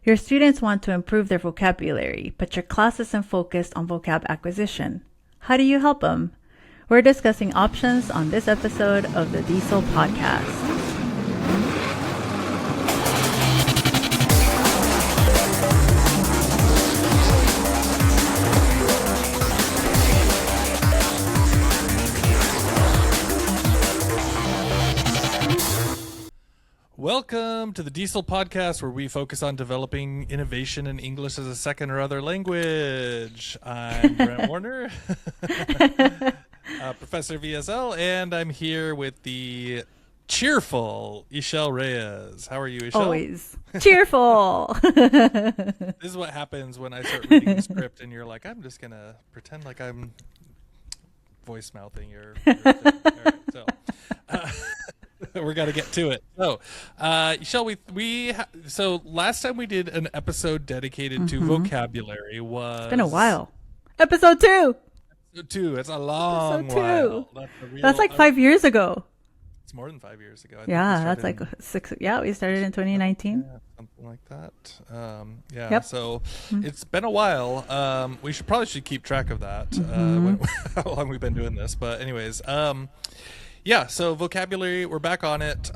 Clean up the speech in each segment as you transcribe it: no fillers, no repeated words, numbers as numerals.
Your students want to improve their vocabulary, but your class isn't focused on vocab acquisition. How do you help them? We're discussing options on this episode of the DIESOL podcast. Welcome to the DIESOL podcast, where we focus on developing innovation in English as a second or other language. I'm Brent Warner, Professor of ESL, and I'm here with the cheerful Ishel Reyes. How are you, Ishel? Always cheerful. This is what happens when I start reading the script and you're like, I'm just going to pretend like I'm voice mouthing your thing. All right, so... we're gonna get to it. So, so last time we did an episode dedicated to vocabulary was... It's been a while. Episode 2. Episode 2. It's a long Episode 2. while. That's like 5 years ago. It's more than 5 years ago. Yeah, that's like 6. Yeah, we started in 2019. Yeah, something like that. Yep. So it's been a while. We should keep track of that. How long we've been doing this. But anyways, yeah, so vocabulary, we're back on it.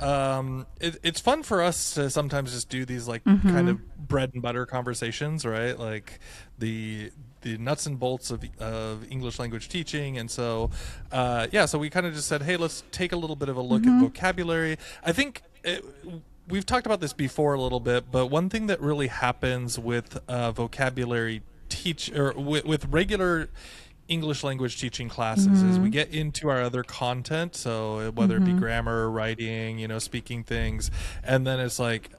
It's fun for us to sometimes just do these kind of bread and butter conversations, right? Like the nuts and bolts of English language teaching. And so, so we kind of just said, hey, let's take a little bit of a look at vocabulary. I think we've talked about this before a little bit, but one thing that really happens with vocabulary with regular English language teaching classes is we get into our other content, so whether it be grammar, writing, speaking things, and then it's like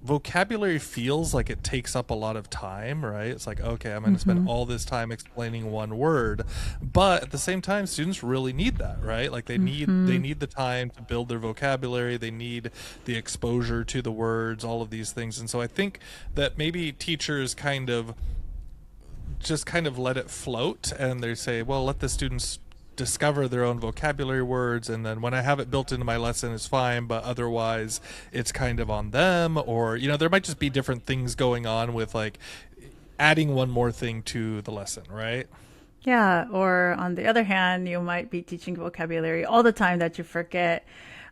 vocabulary feels like it takes up a lot of time, right? It's like, okay, I'm going to spend all this time explaining one word, but at the same time, students really need that, right? Like they need the time to build their vocabulary, they need the exposure to the words, all of these things. And so I think that maybe teachers kind of let it float, and they say, well, let the students discover their own vocabulary words, and then when I have it built into my lesson, it's fine, but otherwise it's kind of on them. Or there might just be different things going on with like adding one more thing to the lesson, right? Yeah, or on the other hand, you might be teaching vocabulary all the time that you forget.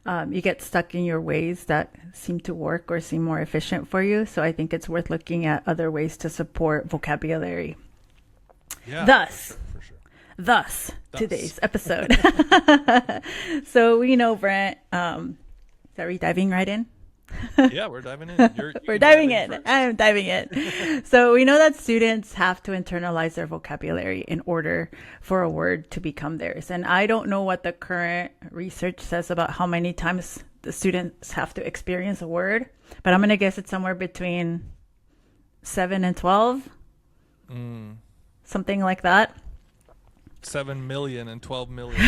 You get stuck in your ways that seem to work or seem more efficient for you. So I think it's worth looking at other ways to support vocabulary. Yeah, Thus, for sure. Thus, today's episode. So we know, Brent, are we diving right in? Yeah, we're diving in. We're diving in. I'm diving in. So we know that students have to internalize their vocabulary in order for a word to become theirs. And I don't know what the current research says about how many times the students have to experience a word, but I'm going to guess it's somewhere between 7 and 12. Something like that. 7 million and 12 million.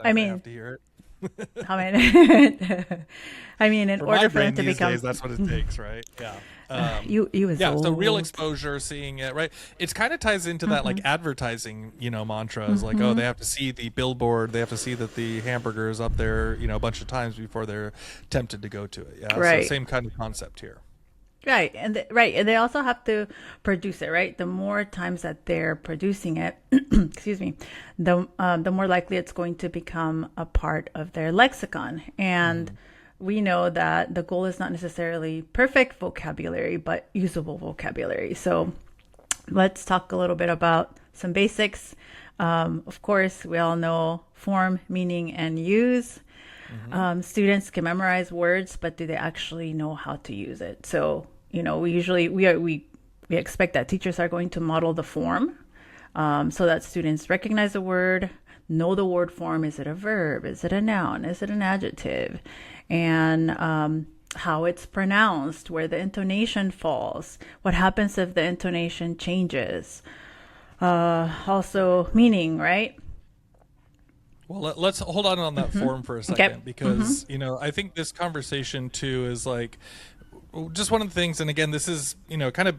I mean, have to hear it. I mean, in for order my for them brain to these become, days, that's what it takes, right? Yeah. So real exposure, seeing it, right? It's kind of ties into that like advertising, mantras, like, oh, they have to see the billboard, they have to see that the hamburger is up there, a bunch of times before they're tempted to go to it. Yeah. Right. So same kind of concept here. Right. And they also have to produce it, right? The more times that they're producing it, excuse me, the more likely it's going to become a part of their lexicon. And we know that the goal is not necessarily perfect vocabulary, but usable vocabulary. So let's talk a little bit about some basics. Of course, we all know form, meaning, and use. Students can memorize words, but do they actually know how to use it? So we expect that teachers are going to model the form so that students recognize the word, know the word form. Is it a verb? Is it a noun? Is it an adjective? And how it's pronounced, where the intonation falls, what happens if the intonation changes. Also meaning, right? Well, let's hold on that form for a second, because, I think this conversation too is like just one of the things. And again, this is, kind of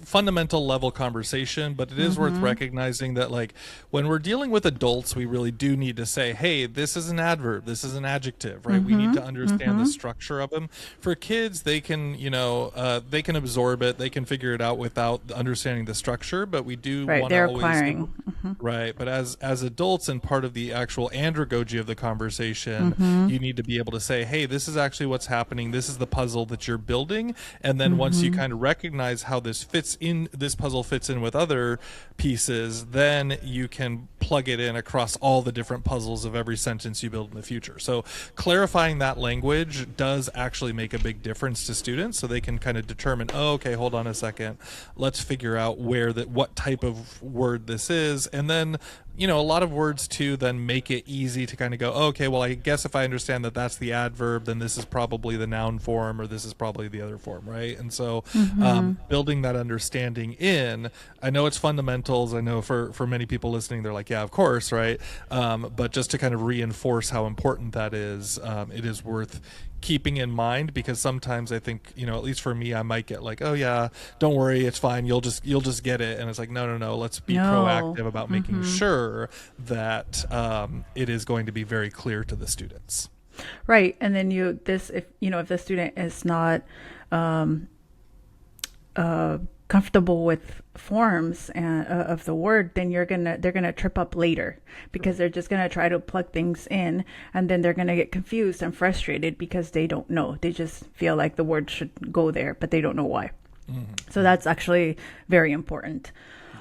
fundamental level conversation, but it is worth recognizing that, like, when we're dealing with adults, we really do need to say, hey, this is an adverb, this is an adjective, right? We need to understand the structure of them. For kids, they can, they can absorb it, they can figure it out without understanding the structure, but we do Right. want to They're always acquiring. right. But as adults and part of the actual andragogy of the conversation, you need to be able to say, hey, this is actually what's happening. This is the puzzle that you're building. And then once you kind of recognize how this puzzle fits in with other pieces, then you can plug it in across all the different puzzles of every sentence you build in the future. So clarifying that language does actually make a big difference to students, so they can kind of determine, oh, okay, hold on a second, let's figure out what type of word this is. And then, a lot of words too then make it easy to kind of go, oh, okay, well, I guess if I understand that that's the adverb, then this is probably the noun form, or this is probably the other form, right? And so building that understanding in, I know it's fundamentals. I know for many people listening, they're like, yeah, of course, right? But just to kind of reinforce how important that is, it is worth keeping in mind, because sometimes I think, at least for me, I might get like, oh yeah, don't worry, it's fine, you'll just get it. And it's like, no, let's be proactive about making sure that it is going to be very clear to the students. Right. And then if the student is not comfortable with forms of the word, then they're gonna trip up later, because they're just gonna try to plug things in, and then they're gonna get confused and frustrated because they don't know. They just feel like the word should go there, but they don't know why. So that's actually very important.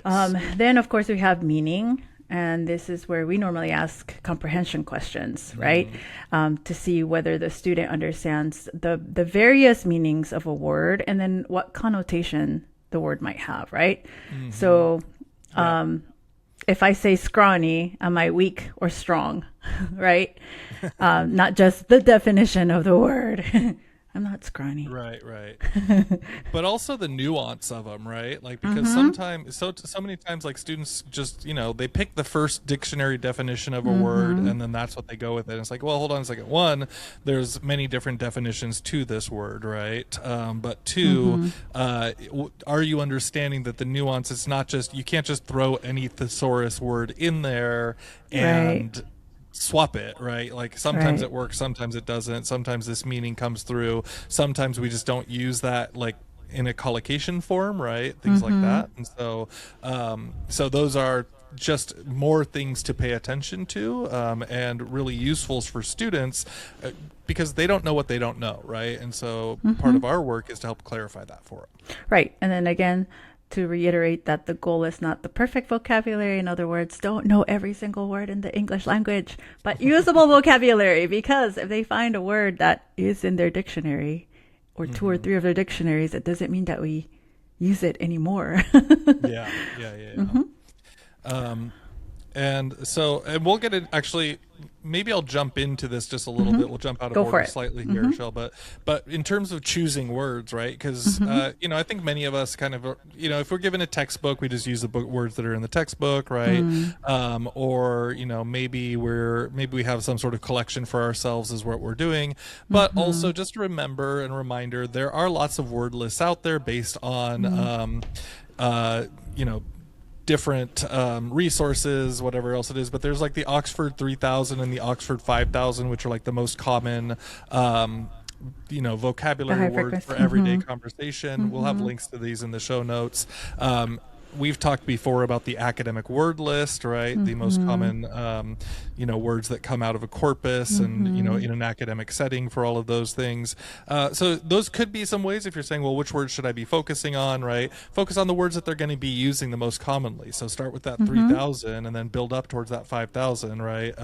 Then of course we have meaning. And this is where we normally ask comprehension questions, right? To see whether the student understands the various meanings of a word, and then what connotation the word might have, right? So if I say scrawny, am I weak or strong, right? Not just the definition of the word. I'm not scrawny. Right. But also the nuance of them, right? Like, because sometimes, so many times, like, students just, they pick the first dictionary definition of a word, and then that's what they go with it. And it's like, well, hold on a second. One, there's many different definitions to this word, right? But two, are you understanding that the nuance is not just, you can't just throw any thesaurus word in there and swap it, right? Like, sometimes it works, sometimes it doesn't. Sometimes this meaning comes through. Sometimes we just don't use that, like, in a collocation form, right? Things like that. And so, so those are just more things to pay attention to, and really useful for students, because they don't know what they don't know, right? And so part of our work is to help clarify that for them. Right. And then again, to reiterate that the goal is not the perfect vocabulary. In other words, don't know every single word in the English language, but usable vocabulary, because if they find a word that is in their dictionary, or two or three of their dictionaries, it doesn't mean that we use it anymore. Yeah. And so, and we'll get it, actually, maybe I'll jump into this just a little bit. We'll jump out of order slightly here, Shell. But in terms of choosing words, right? Because, I think many of us kind of, if we're given a textbook, we just use the words that are in the textbook, right? Or, maybe we have some sort of collection for ourselves is what we're doing. But also just a reminder, there are lots of word lists out there based on, different resources, whatever else it is. But there's like the Oxford 3000 and the Oxford 5000, which are like the most common vocabulary words for everyday conversation. We'll have links to these in the show notes. We've talked before about the academic word list, right? The most common, words that come out of a corpus and, in an academic setting for all of those things. So those could be some ways if you're saying, well, which words should I be focusing on, right? Focus on the words that they're going to be using the most commonly. So start with that 3,000 and then build up towards that 5,000, right?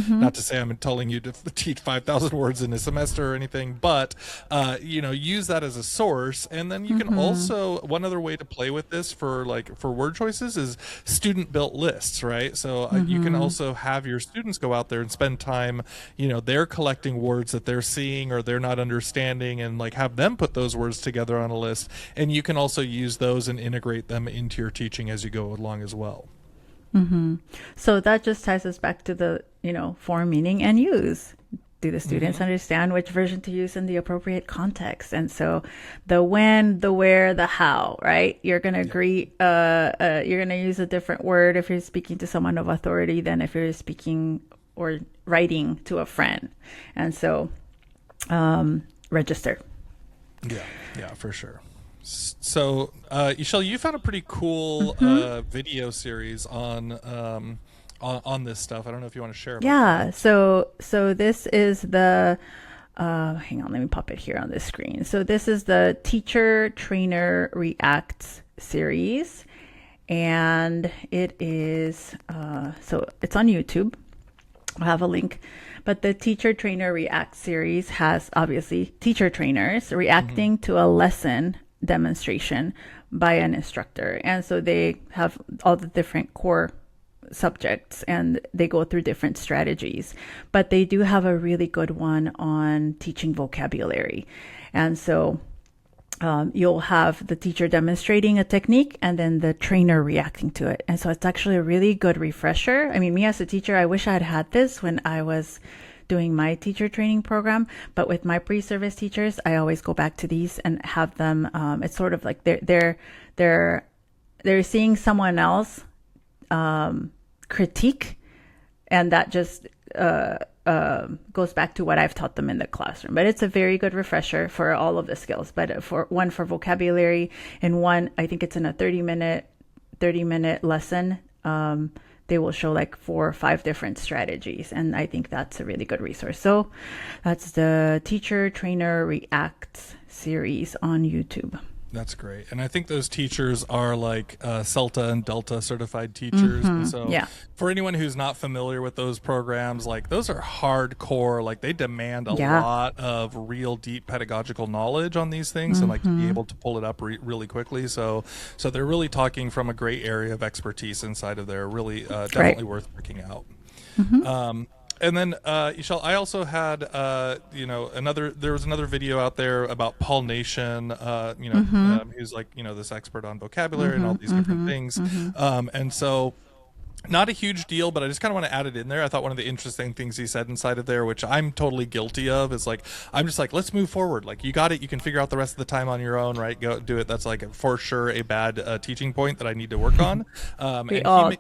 Not to say I'm telling you to teach 5,000 words in a semester or anything, but, use that as a source. And then you can also, one other way to play with this for word choices is student built lists, right? So you can also have your students go out there and spend time, they're collecting words that they're seeing or they're not understanding, and like have them put those words together on a list. And you can also use those and integrate them into your teaching as you go along as well. So that just ties us back to the, form, meaning, and use. do the students understand which version to use in the appropriate context? And so the when, the where, the how, right? You're going to agree, you're going to use a different word if you're speaking to someone of authority than if you're speaking or writing to a friend. And so register. Yeah, for sure. So, Michelle, you found a pretty cool video series on this stuff. I don't know if you want to share about that. So this is the hang on, let me pop it here on the screen. So this is the Teacher Trainer Reacts series, and it is so it's on YouTube. I'll have a link. But the Teacher Trainer React series has obviously teacher trainers reacting to a lesson demonstration by an instructor. And so they have all the different core subjects and they go through different strategies. But they do have a really good one on teaching vocabulary. And so you'll have the teacher demonstrating a technique and then the trainer reacting to it. And so it's actually a really good refresher. I mean, me as a teacher, I wish I had had this when I was doing my teacher training program, but with my pre-service teachers, I always go back to these and have them. It's sort of like they're seeing someone else critique, and that just goes back to what I've taught them in the classroom. But it's a very good refresher for all of the skills. But for vocabulary, and one, I think it's in a 30-minute lesson. They will show like 4 or 5 different strategies. And I think that's a really good resource. So that's the Teacher Trainer Reacts series on YouTube. That's great. And I think those teachers are like CELTA and Delta certified teachers. And so for anyone who's not familiar with those programs, like those are hardcore, like they demand a lot of real deep pedagogical knowledge on these things and like to be able to pull it up really quickly. So they're really talking from a great area of expertise inside of there. Really definitely worth checking out. And then, Ishal, I also had, there was another video out there about Paul Nation, who's like, this expert on vocabulary and all these different things. And so not a huge deal, but I just kind of want to add it in there. I thought one of the interesting things he said inside of there, which I'm totally guilty of, is like, I'm just like, let's move forward. Like, you got it. You can figure out the rest of the time on your own, right? Go do it. That's like for sure a bad teaching point that I need to work on. And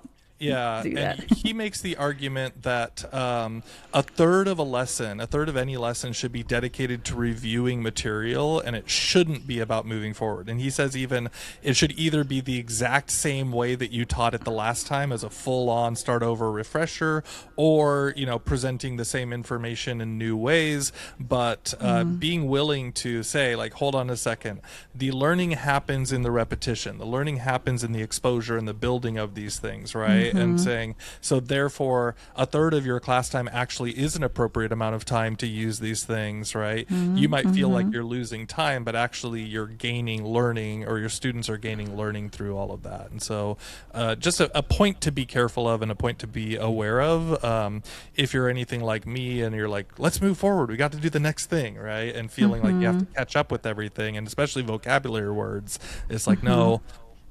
he makes the argument that a third of any lesson should be dedicated to reviewing material, and it shouldn't be about moving forward. And he says even it should either be the exact same way that you taught it the last time as a full-on start over refresher, or presenting the same information in new ways, but being willing to say, like, hold on a second, the learning happens in the repetition, the learning happens in the exposure and the building of these things, right? And saying, so therefore a third of your class time actually is an appropriate amount of time to use these things, right? You might feel like you're losing time, but actually you're gaining learning, or your students are gaining learning through all of that. And so just a point to be careful of and a point to be aware of if you're anything like me and you're like, let's move forward, we got to do the next thing, right? And feeling like you have to catch up with everything, and especially vocabulary words, it's like, no,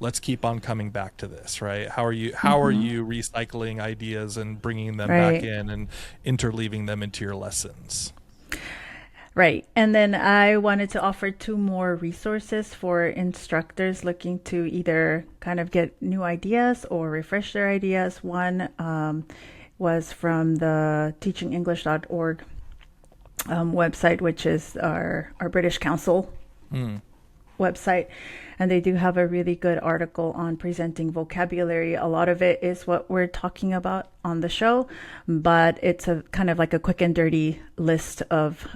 let's keep on coming back to this, right? How are you recycling ideas and bringing them back in and interleaving them into your lessons? Right. And then I wanted to offer 2 more resources for instructors looking to either kind of get new ideas or refresh their ideas. One was from the teachingenglish.org website, which is our British Council website. And they do have a really good article on presenting vocabulary. A lot of it is what we're talking about on the show, but it's a kind of like a quick and dirty list of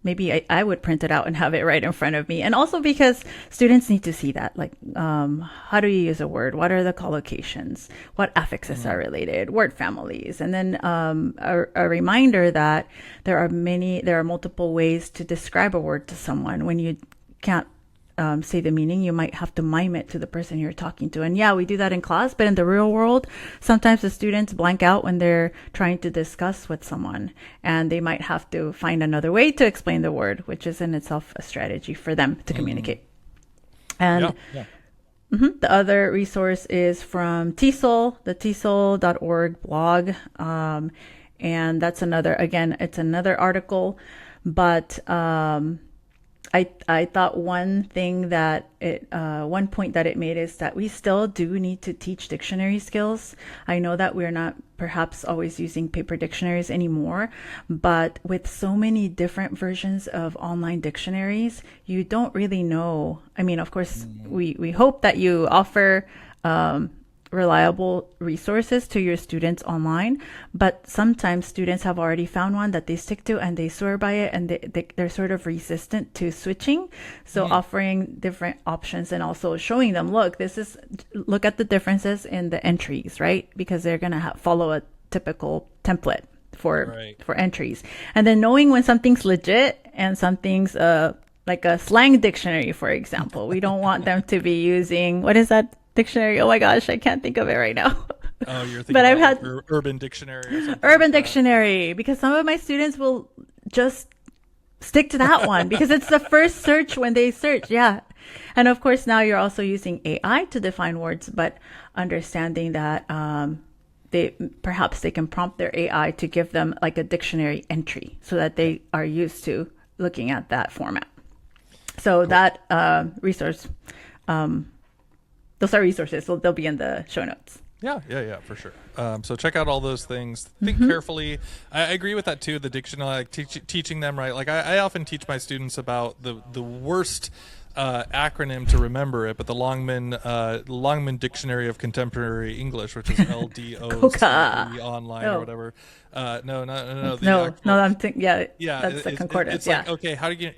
maybe I would print it out and have it right in front of me. And also because students need to see that, like how do you use a word? What are the collocations? What affixes are related? Word families. And then a reminder that there are multiple ways to describe a word to someone. When you can't say the meaning, you might have to mime it to the person you're talking to. And we do that in class, but in the real world, sometimes the students blank out when they're trying to discuss with someone, and they might have to find another way to explain the word, which is in itself a strategy for them to communicate. And the other resource is from DIESOL, the DIESOL.org blog. And that's another, again, it's another article, but I thought one thing that one point that it made is that we still do need to teach dictionary skills. I know that we're not perhaps always using paper dictionaries anymore, but with so many different versions of online dictionaries, you don't really know. I mean, of course, we hope that you offer reliable resources to your students online, but sometimes students have already found one that they stick to and they swear by it, and they're sort of resistant to switching. So offering different options and also showing them, look at the differences in the entries, right? Because they're going to follow a typical template for entries, and then knowing when something's legit and something's like a slang dictionary, for example. We don't want them to be using, what is that dictionary? Oh my gosh, I can't think of it right now. Oh, you're thinking I've had Urban Dictionary or something. Urban Dictionary, because some of my students will just stick to that one because it's the first search when they search. Yeah. And of course, now you're also using AI to define words, but understanding that perhaps they can prompt their AI to give them like a dictionary entry so that they are used to looking at that format. So that resource, those are resources, so they'll be in the show notes. Yeah, for sure. So check out all those things. Think carefully. I agree with that too. The dictionary, like teaching them, right? Like I often teach my students about the worst acronym to remember it, but the Longman Dictionary of Contemporary English, which is LDO online or whatever. No. I'm thinking. Yeah, that's the concordance. It's like, okay, how do you?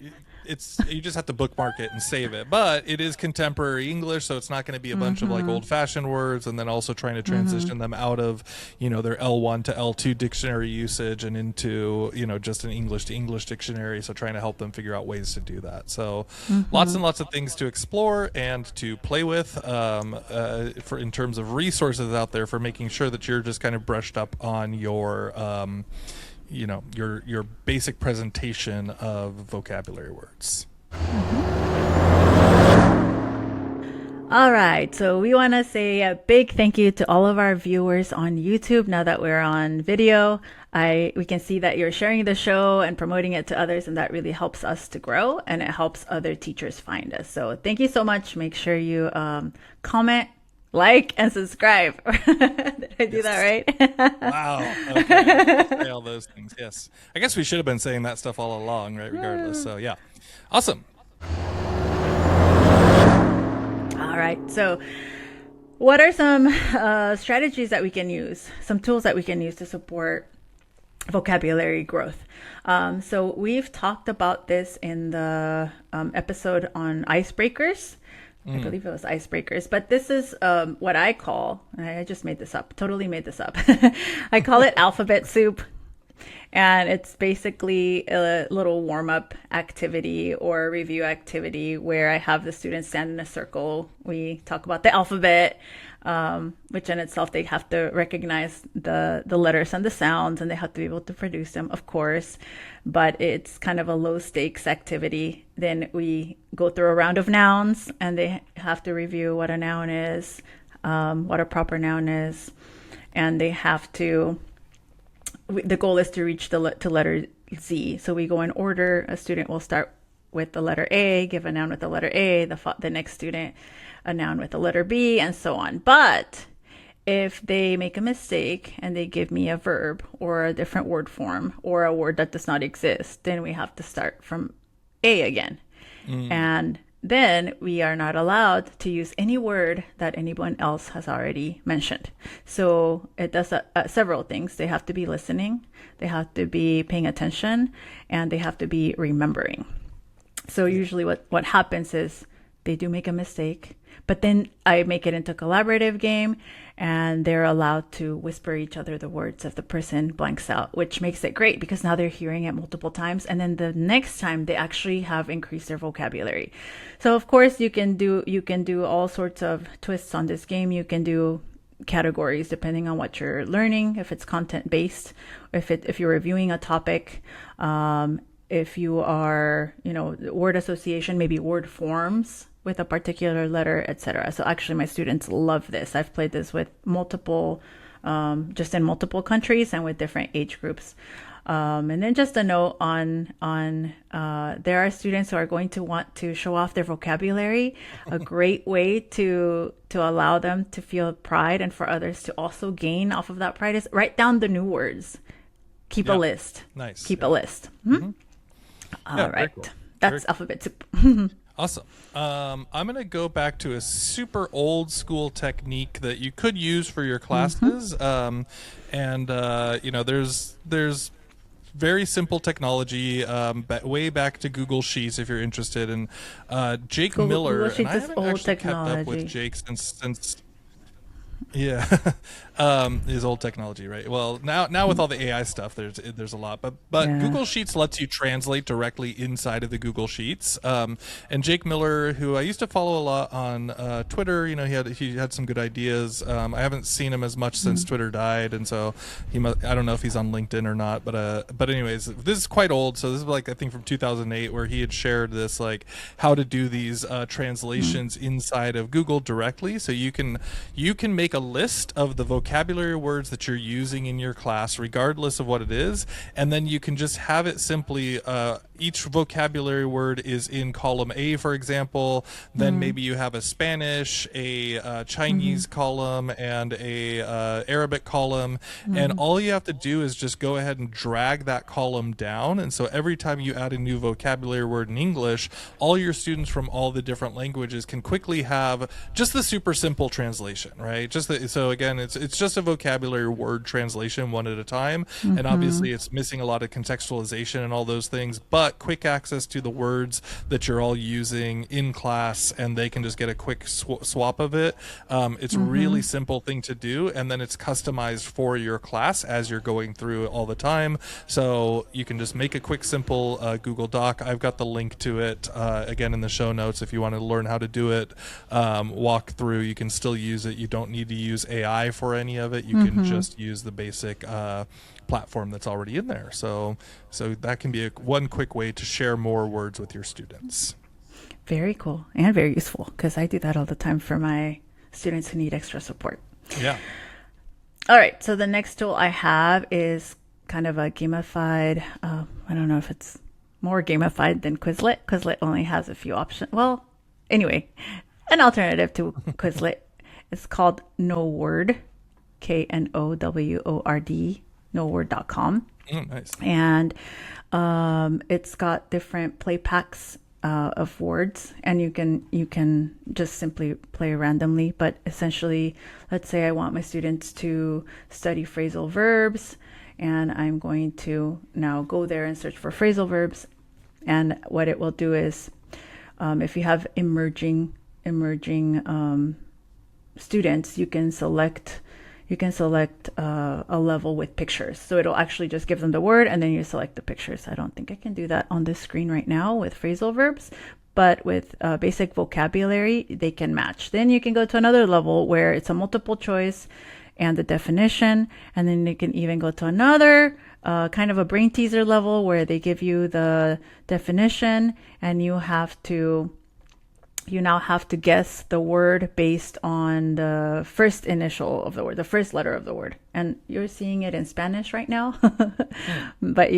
You just have to bookmark it and save it, but it is contemporary English, so it's not going to be a bunch of like old-fashioned words, and then also trying to transition them out of their L1 to L2 dictionary usage and into just an English to English dictionary. So trying to help them figure out ways to do that. So lots and lots of things to explore and to play with for in terms of resources out there for making sure that you're just kind of brushed up on your your basic presentation of vocabulary words. All right, so we want to say a big thank you to all of our viewers on YouTube. Now that we're on video, we can see that you're sharing the show and promoting it to others, and that really helps us to grow, and it helps other teachers find us. So thank you so much. Make sure you comment, like, and subscribe. Did I do that right? Wow. Okay. Say all those things. Yes. I guess we should have been saying that stuff all along, right? Regardless. So yeah. Awesome. All right. So what are some strategies that we can use? Some tools that we can use to support vocabulary growth. So we've talked about this in the episode on icebreakers. I believe it was icebreakers, but this is what I just made this up, totally made this up. I call it alphabet soup. And it's basically a little warm-up activity or review activity where I have the students stand in a circle. We talk about the alphabet, which in itself, they have to recognize the letters and the sounds, and they have to be able to produce them, of course. But it's kind of a low-stakes activity. Then we go through a round of nouns, and they have to review what a noun is, what a proper noun is, and they have to... The goal is to reach to letter Z. So we go in order. A student will start with the letter A, give a noun with the letter A, the next student a noun with the letter B, and so on. But if they make a mistake and they give me a verb or a different word form or a word that does not exist, then we have to start from A again. And then we are not allowed to use any word that anyone else has already mentioned. So it does several things. They have to be listening, they have to be paying attention, and they have to be remembering. So usually what happens is they do make a mistake, but then I make it into a collaborative game, and they're allowed to whisper each other the words if the person blanks out, which makes it great because now they're hearing it multiple times. And then the next time they actually have increased their vocabulary. So of course you can do all sorts of twists on this game. You can do categories depending on what you're learning. If it's content based, if you're reviewing a topic, if you are, word association, maybe word forms with a particular letter, etc. So actually my students love this. I've played this with multiple just in multiple countries and with different age groups. And then just a note on there are students who are going to want to show off their vocabulary. A great way to allow them to feel pride and for others to also gain off of that pride is write down the new words. Keep a list. Nice. Keep a list. Mm-hmm. All right. Cool. That's alphabet soup. Awesome. I'm going to go back to a super old school technique that you could use for your classes. There's very simple technology, way back to Google Sheets if you're interested. And Jake Miller, Google Sheets, and I haven't actually kept up with Jake since yeah, is old technology, right? Well, now with all the AI stuff, there's a lot, but Google Sheets lets you translate directly inside of the Google Sheets. And Jake Miller, who I used to follow a lot on Twitter, he had some good ideas. I haven't seen him as much since Twitter died, and so I don't know if he's on LinkedIn or not. But anyways, this is quite old. So this is like I think from 2008, where he had shared this like how to do these translations inside of Google directly. So you can make a list of the vocabulary words that you're using in your class, regardless of what it is, and then you can just have it simply each vocabulary word is in column A, for example. Then maybe you have a Spanish, a Chinese column, and a Arabic column, and all you have to do is just go ahead and drag that column down. And so every time you add a new vocabulary word in English, all your students from all the different languages can quickly have just the super simple translation, right? So again, it's just a vocabulary word translation one at a time, and obviously it's missing a lot of contextualization and all those things, but quick access to the words that you're all using in class, and they can just get a quick swap of it. It's a really simple thing to do, and then it's customized for your class as you're going through it all the time. So you can just make a quick, simple Google Doc. I've got the link to it again in the show notes if you want to learn how to do it. Walk through. You can still use it. You don't need to use AI for any of it. You can just use the basic platform that's already in there. So that can be one quick way to share more words with your students. Very cool and very useful, because I do that all the time for my students who need extra support. Yeah. All right. So the next tool I have is kind of a gamified, I don't know if it's more gamified than Quizlet. Quizlet only has a few options. Well, anyway, an alternative to Quizlet is called KnowWord, KNOWORD, knowword.com. Nice. And it's got different play packs of words, and you can just simply play randomly. But essentially, let's say I want my students to study phrasal verbs, and I'm going to now go there and search for phrasal verbs. And what it will do is, if you have emerging students, you can select a level with pictures. So it'll actually just give them the word, and then you select the pictures. I don't think I can do that on this screen right now with phrasal verbs, but with basic vocabulary, they can match. Then you can go to another level where it's a multiple choice and the definition, and then you can even go to another kind of a brain teaser level where they give you the definition, and you now have to guess the word based on the first initial of the word, the first letter of the word. And you're seeing it in Spanish right now, but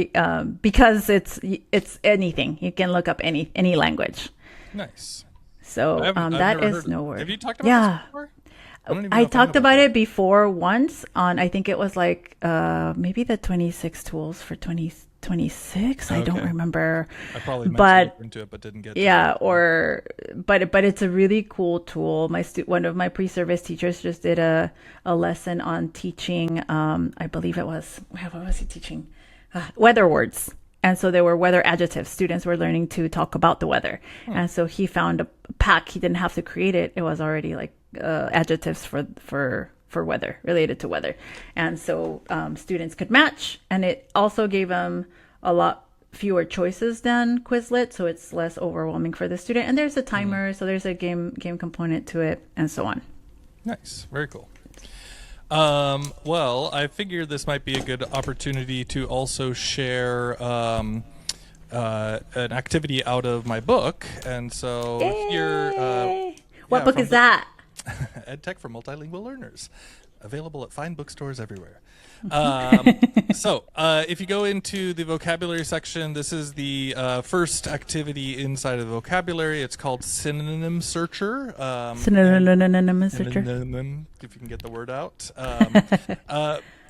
because it's anything, you can look up any language. Nice. So that is KnowWord. Have you talked about this before? I talked about it before once on, I think it was like maybe the 26 tools for 2026. I don't remember. I probably mentioned into it, but didn't get to it. But it's a really cool tool. One of my pre-service teachers just did a lesson on teaching. I believe it was, what was he teaching? Weather words. And so there were weather adjectives. Students were learning to talk about the weather. And so he found a pack. He didn't have to create it. It was already like adjectives for weather, related to weather. And so students could match. And it also gave them a lot fewer choices than Quizlet. So it's less overwhelming for the student. And there's a timer. So there's a game component to it, and so on. Nice. Very cool. Well, I figured this might be a good opportunity to also share an activity out of my book. And so here, what book is that? EdTech for Multilingual Learners. Available at fine bookstores everywhere. If you go into the vocabulary section, this is the first activity inside of the vocabulary. It's called Synonym Searcher. Synonym searcher. If you can get the word out.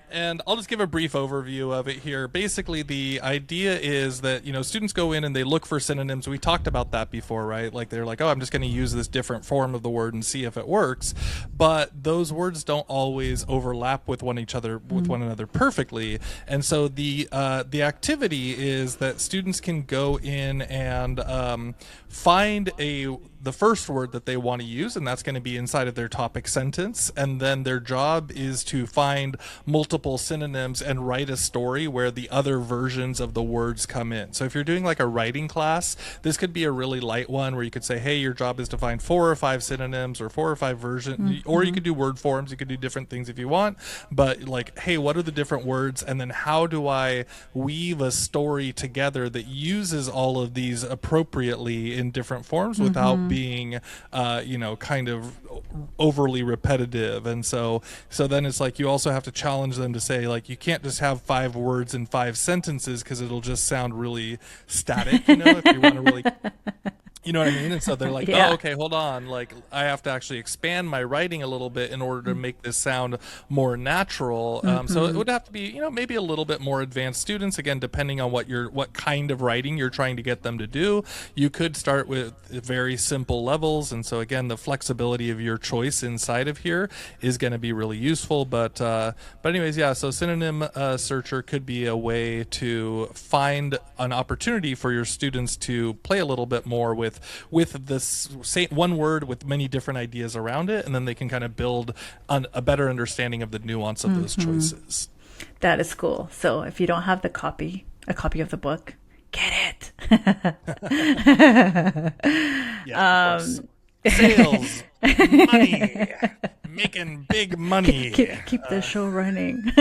And I'll just give a brief overview of it here. Basically, the idea is that, students go in and they look for synonyms. We talked about that before, right? Like they're like, oh, I'm just going to use this different form of the word and see if it works. But those words don't always overlap with one another perfectly. And so the activity is that students can go in and find the first word that they want to use, and that's going to be inside of their topic sentence. And then their job is to find multiple synonyms and write a story where the other versions of the words come in. So if you're doing like a writing class, this could be a really light one where you could say, hey, your job is to find 4 or 5 synonyms or 4 or 5 versions, or you could do word forms. You could do different things if you want, but like, hey, what are the different words? And then how do I weave a story together that uses all of these appropriately in different forms without being kind of overly repetitive. And so then it's like you also have to challenge them to say, like, you can't just have 5 words in 5 sentences because it'll just sound really static, if you want to really you know what I mean? And so they're like, oh, okay, hold on. Like, I have to actually expand my writing a little bit in order to make this sound more natural. So it would have to be, maybe a little bit more advanced students, again, depending on what kind of writing you're trying to get them to do. You could start with very simple levels. And so, again, the flexibility of your choice inside of here is going to be really useful. But anyways, yeah, so Synonym Searcher could be a way to find an opportunity for your students to play a little bit more with this one word with many different ideas around it, and then they can kind of build a better understanding of the nuance of those choices. That is cool. So if you don't have a copy of the book, get it. Yeah, sales, money, making big money. Keep the show running.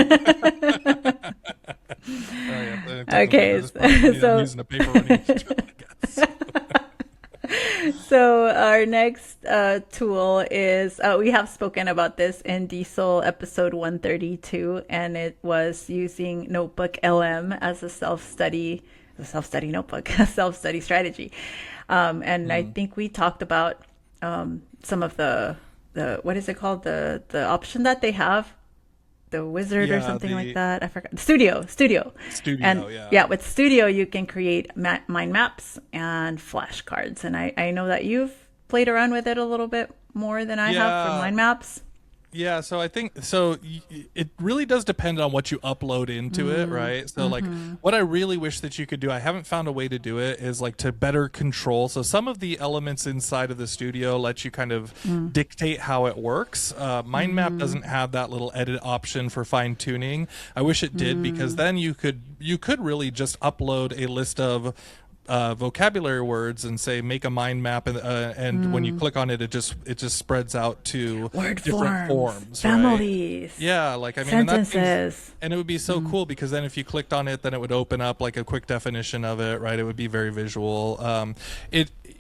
Okay, so using a paper running. So our next tool is, we have spoken about this in DIESOL episode 132, and it was using Notebook LM as a self-study notebook, a self-study strategy. And I think we talked about some of the what is it called? The option that they have, the wizard or something like that. I forgot. Studio. And with Studio, you can create mind maps and flashcards. And I know that you've played around with it a little bit more than I have for mind maps. Yeah, so I think it really does depend on what you upload into it, right? So like what I really wish that you could do, I haven't found a way to do it, is like to better control. So some of the elements inside of the Studio let you kind of dictate how it works. Mind Map doesn't have that little edit option for fine tuning. I wish it did, because then you could really just upload a list of vocabulary words and say make a mind map, and when you click on it, it just spreads out to word different forms, families, right? Yeah, like I mean, sentences, and it would be so cool, because then if you clicked on it, then it would open up like a quick definition of it, right? It would be very visual.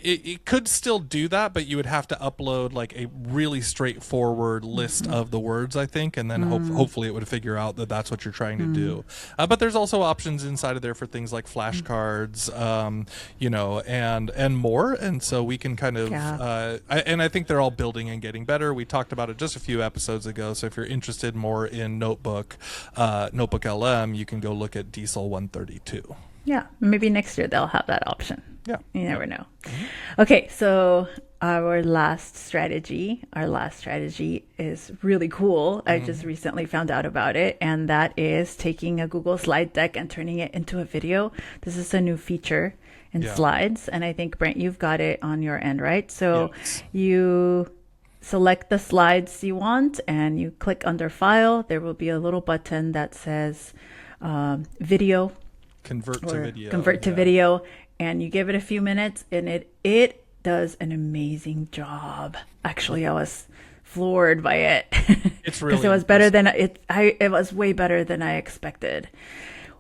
It could still do that, but you would have to upload like a really straightforward list of the words, I think, and then hopefully it would figure out that that's what you're trying to do. But there's also options inside of there for things like flashcards, and more. And so we can kind of, I think they're all building and getting better. We talked about it just a few episodes ago. So if you're interested more in Notebook LM, you can go look at DIESOL 132. Yeah, maybe next year they'll have that option. Yeah. You never know. Okay, so our last strategy is really cool. I just recently found out about it, and that is taking a Google slide deck and turning it into a video. This is a new feature in Slides, and I think, Brent, you've got it on your end, right? So you select the slides you want, and you click under File. There will be a little button that says Video. Convert to video, and you give it a few minutes, and it does an amazing job. Actually, I was floored by it. It's really it was better than it was way better than I expected.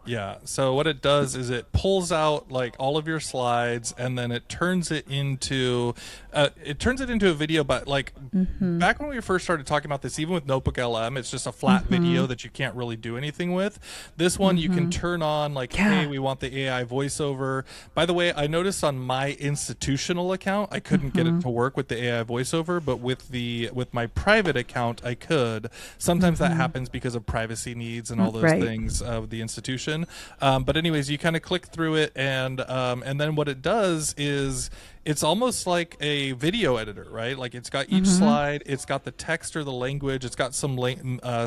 Yeah. So what it does is it pulls out like all of your slides, and then it turns it into a video. But like back when we first started talking about this, even with Notebook LM, it's just a flat video that you can't really do anything with. This one you can turn on like, hey, we want the AI voiceover. By the way, I noticed on my institutional account I couldn't get it to work with the AI voiceover, but with my private account I could. Sometimes that happens because of privacy needs and all those things of the institution. But anyways, you kind of click through it, and then what it does is it's almost like a video editor, right? Like it's got each slide, it's got the text or the language, it's got some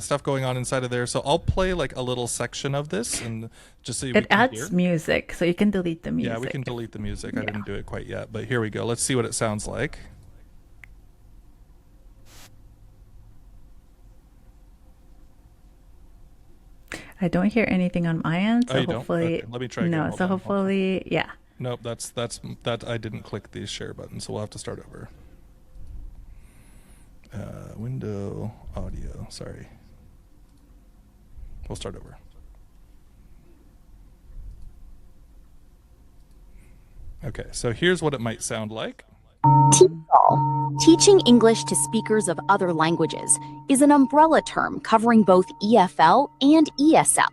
stuff going on inside of there. So I'll play like a little section of this, and just so you It can adds hear. music, so you can delete the music. Yeah, we can delete the music. I didn't do it quite yet, but here we go. Let's see what it sounds like. I don't hear anything on my end, so you hopefully don't? Okay, let me try again. no. Hold So on. hopefully, yeah. Nope, that's that. I didn't click the share button, so we'll have to start over. Window audio. Sorry. We'll start over. Okay, so here's what it might sound like. DIESOL, teaching English to speakers of other languages, is an umbrella term covering both EFL and ESL.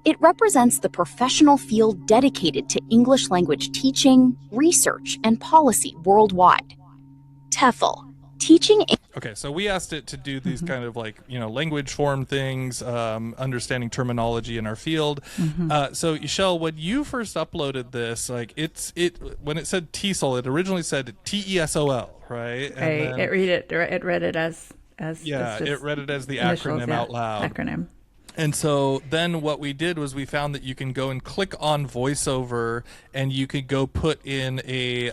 It represents the professional field dedicated to English language teaching, research, and policy worldwide. TEFL, teaching. Okay, so we asked it to do these kind of like, language form things, understanding terminology in our field. So Michelle, when you first uploaded this, like when it said TESOL, it originally said TESOL, right? And it read it as it read it as the initials, acronym out loud. Acronym. And so then what we did was we found that you can go and click on voiceover, and you could go put in a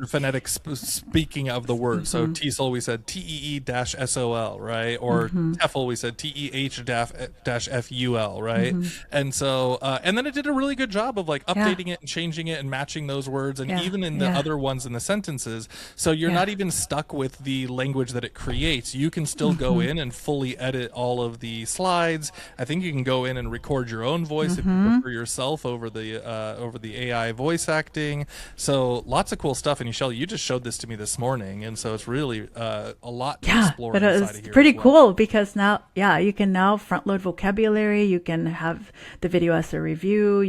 phonetic speaking of the word. So TESOL, we said TEE-SOL, right? Or TEFL, we said TEH-FUL, right? And so, and then it did a really good job of like updating it and changing it and matching those words, and even in the other ones in the sentences. So you're not even stuck with the language that it creates. You can still go in and fully edit all of the slides. I think you can go in and record your own voice if you prefer yourself over the AI voice acting. So lots of cool stuff. And Michelle, you just showed this to me this morning, and so it's really a lot to explore but inside it's of here. pretty cool because now, you can now front load vocabulary. You can have the video as a review.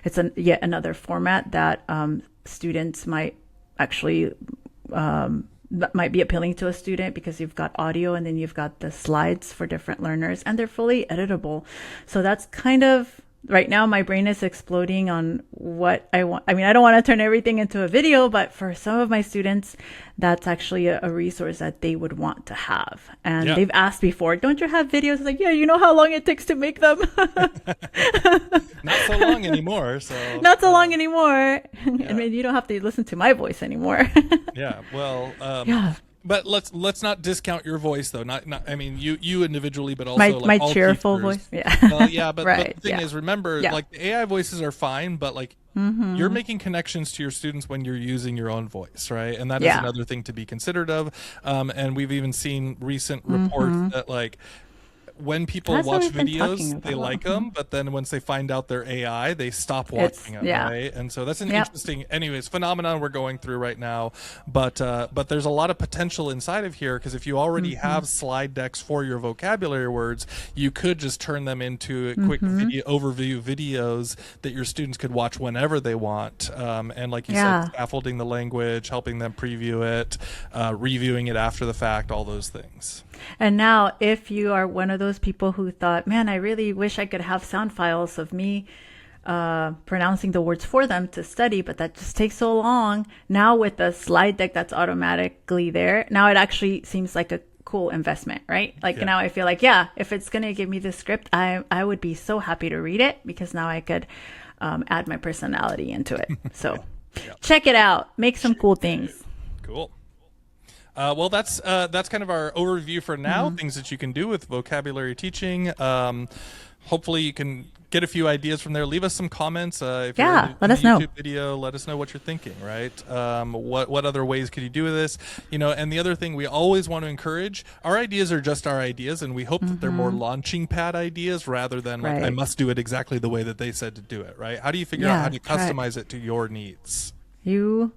It's yet another format that students might actually that might be appealing to a student, because you've got audio and then you've got the slides for different learners, and they're fully editable. So that's kind of. Right now, my brain is exploding on what I want. I mean, I don't want to turn everything into a video, but for some of my students, that's actually a resource that they would want to have. And they've asked before, don't you have videos? It's like, yeah, you know how long it takes to make them? Not so long anymore. Not so long anymore. I mean, you don't have to listen to my voice anymore. But let's not discount your voice, though. Not I mean you individually, but also my all cheerful teachers. voice. Yeah. Well, yeah, but Right, the thing is, remember, like the AI voices are fine, but like you're making connections to your students when you're using your own voice, right? And that is another thing to be considered of. And we've even seen recent reports that like, when people watch videos, they like them, but then once they find out they're AI, they stop watching them, right? And so that's an interesting, anyways, phenomenon we're going through right now. But there's a lot of potential inside of here, because if you already have slide decks for your vocabulary words, you could just turn them into quick video overview videos that your students could watch whenever they want. And like you said, scaffolding the language, helping them preview it, reviewing it after the fact, all those things. And now, if you are one of those people who thought, man, I really wish I could have sound files of me pronouncing the words for them to study, but that just takes so long. Now with the slide deck that's automatically there, now it actually seems like a cool investment, right? Like now I feel like, if it's going to give me the script, I would be so happy to read it, because now I could add my personality into it. So check it out. Make some cool things. Cool. Well, that's kind of our overview for now. Things that you can do with vocabulary teaching. hopefully you can get a few ideas from there. Leave us some comments. If you're Yeah, in let the us know. YouTube video, let us know what you're thinking, right? What other ways could you do with this? And the other thing we always want to encourage, our ideas are just our ideas, and we hope that they're more launching pad ideas rather than like, I Right. must do it exactly the way that they said to do it, right? How do you figure out how to correct. customize it to your needs? You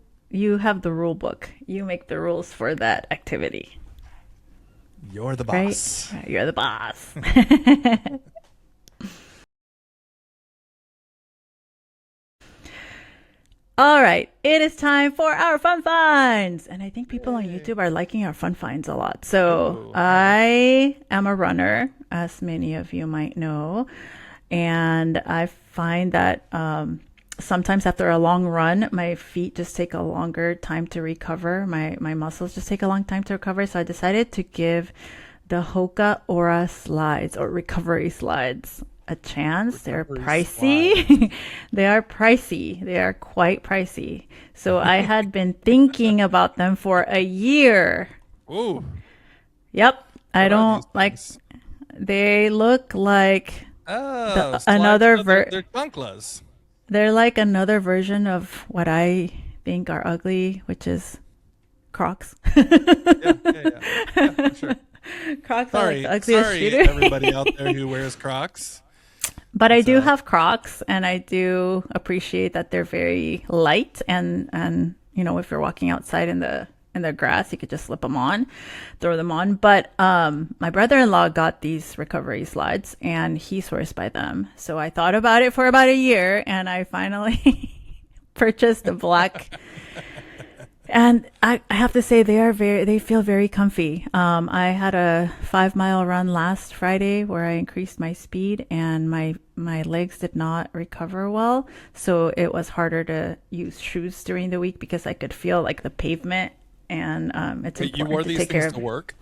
have the rule book. You make the rules for that activity, You're the right? boss. You're the boss. All right, it is time for our fun finds. And I think people on YouTube are liking our fun finds a lot. So Ooh. I am a runner, as many of you might know. And I find that sometimes after a long run, my feet just take a longer time to recover. My muscles just take a long time to recover. So I decided to give the Hoka Aura slides or recovery slides a chance. They're pricey. They are pricey. They are quite pricey. So I had been thinking about them for a year. Ooh. Yep. I What are don't these like, things? they look like Oh, another they're chanclas. they're like another version of what I think are ugly, which is Crocs. Yeah, sure. Crocs are like Sorry, the ugliest sorry, shooter. everybody out there who wears Crocs. But I do So- have Crocs, and I do appreciate that they're very light, and if you're walking outside in the grass, you could just slip them on, throw them on. But my brother-in-law got these recovery slides, and he swears by them. So I thought about it for about a year, and I finally purchased the black. And I have to say they feel very comfy. I had a 5-mile run last Friday where I increased my speed, and my legs did not recover well. So it was harder to use shoes during the week because I could feel like the pavement, and it's Wait, you important wore to these take care things of. to work?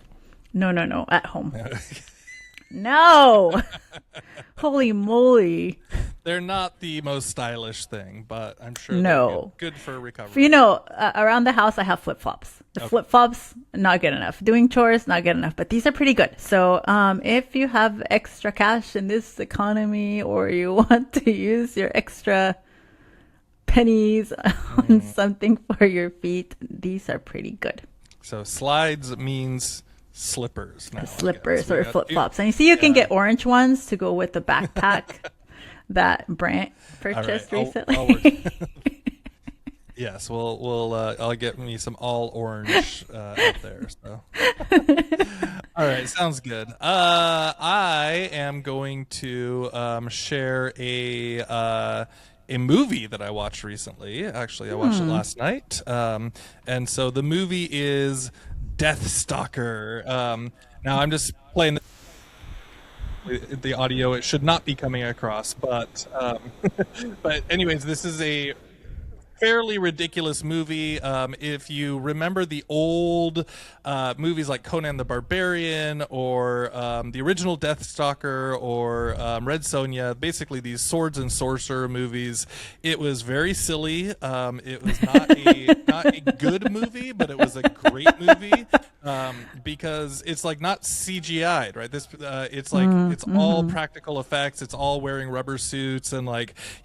No, at home. No, holy moly. They're not the most stylish thing, but I'm sure No. they're good for recovery. Around the house, I have flip flops. The flip flops, not good enough. Doing chores, not good enough. But these are pretty good. So, if you have extra cash in this economy, or you want to use your extra pennies on something for your feet, these are pretty good. So slides means slippers. Now, I guess. Slippers We or got flip two- flops. And you see, you can yeah. get orange ones to go with the backpack that Brent All right, purchased I'll recently. Yes, I'll get me some all orange out there. So, all right, sounds good. I am going to share a movie that I watched recently. Actually, I watched it last night. And so the movie is Death Stalker. Now I'm just playing the audio. It should not be coming across, but but anyways, this is a fairly ridiculous movie. If you remember the old movies like Conan the Barbarian or the original Deathstalker or Red Sonja, basically these swords and sorcerer movies, it was very silly. It was not a good movie, but it was a great movie because it's like not CGI'd, right? It's like it's all practical effects. It's all wearing rubber suits and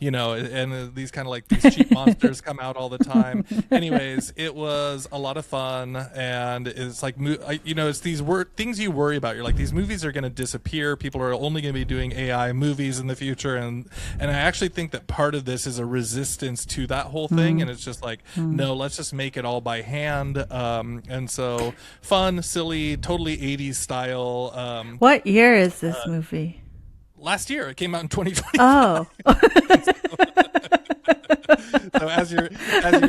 and these kind of like these cheap monsters come out all the time. Anyways, it was a lot of fun, and it's like it's these things you worry about. You're like, these movies are going to disappear. People are only going to be doing AI movies in the future, and I actually think that part of this is a resistance to that whole thing, and it's just like, no, let's just make it all by hand. And so fun, silly, totally 80s style. What year is this movie? Last year, it came out in 2020. Oh. So as you're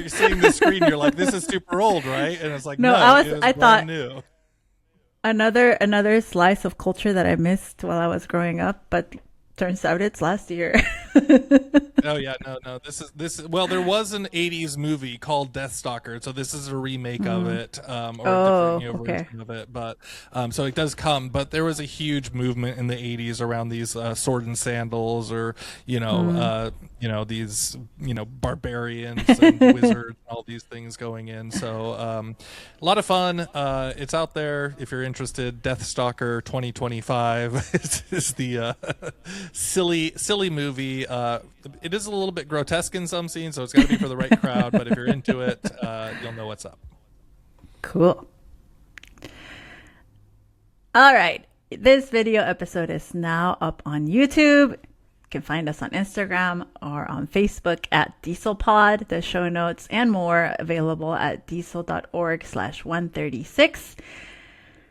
seeing the screen, you're like, "This is super old, right?" And it's like, No, "No, I brand thought new." Another slice of culture that I missed while I was growing up, but turns out it's last year. Oh yeah, no. This. Well, there was an '80s movie called Deathstalker, so this is a remake of it, or a different version of it. But so it does come. But there was a huge movement in the '80s around these sword and sandals, or these barbarians and wizards, and all these things going in. So a lot of fun. It's out there if you're interested. Deathstalker 2025 is silly movie. It is a little bit grotesque in some scenes, so it's got to be for the right crowd. But if you're into it, you'll know what's up. Cool. All right. This video episode is now up on YouTube. You can find us on Instagram or on Facebook at DIESOLPod. The show notes and more available at diesel.org/136.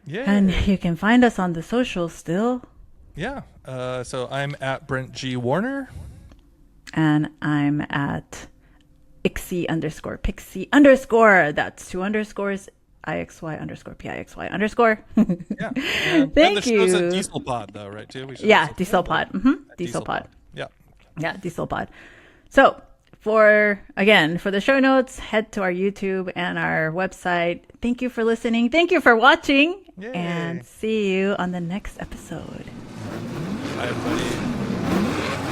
Yeah. And you can find us on the socials still. Yeah. So I'm at Brent G. Warner. And I'm at Pixie_Pixie_. That's 2 underscores. IXY_PIXY_. Yeah. Thank and the you. show's at Diesel Pod, though, right? Too. Diesel Pod. Diesel Pod. Yeah. Yeah, Diesel Pod. So for the show notes, head to our YouTube and our website. Thank you for listening. Thank you for watching. Yay. And see you on the next episode. Bye, everybody.